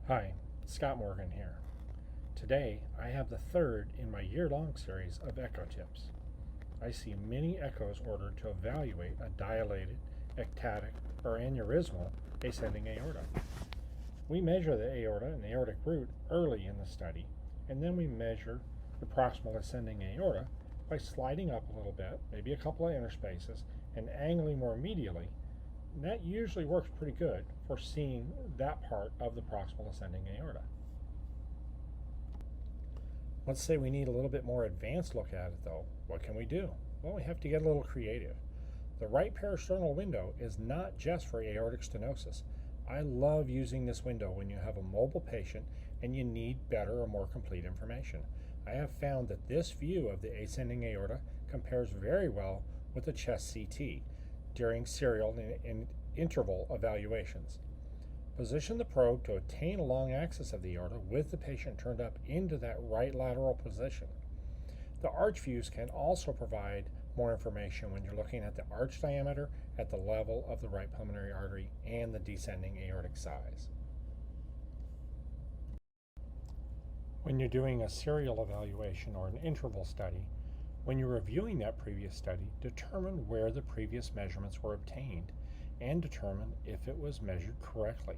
Hi, Scott Morgan here. Today I have the third in my year-long series of echo tips. I see many echoes ordered to evaluate a dilated, ectatic, or aneurysmal ascending aorta. We measure the aorta and the aortic root early in the study, and then we measure the proximal ascending aorta by sliding up a little bit, maybe a couple of interspaces, and angling more medially. And that usually works pretty good for seeing that part of the proximal ascending aorta. Let's say we need a little bit more advanced look at it though. What can we do? Well, we have to get a little creative. The right parasternal window is not just for aortic stenosis. I love using this window when you have a mobile patient and you need better or more complete information. I have found that this view of the ascending aorta compares very well with the chest CT during serial and interval evaluations. Position the probe to attain a long axis of the aorta with the patient turned up into that right lateral position. The arch views can also provide more information when you're looking at the arch diameter at the level of the right pulmonary artery and the descending aortic size. When you're doing a serial evaluation or an interval study, when you're reviewing that previous study, determine where the previous measurements were obtained and determine if it was measured correctly.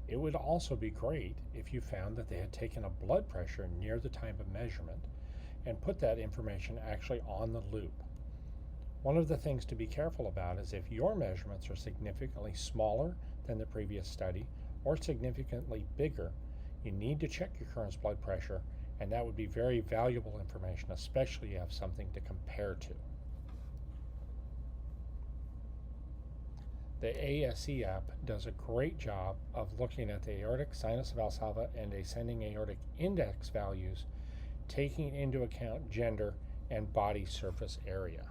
It would also be great if you found that they had taken a blood pressure near the time of measurement and put that information actually on the loop. One of the things to be careful about is if your measurements are significantly smaller than the previous study or significantly bigger, you need to check your current blood pressure, and that would be very valuable information, especially if you have something to compare to. The ASE app does a great job of looking at the aortic sinus valsalva and ascending aortic index values, taking into account gender and body surface area.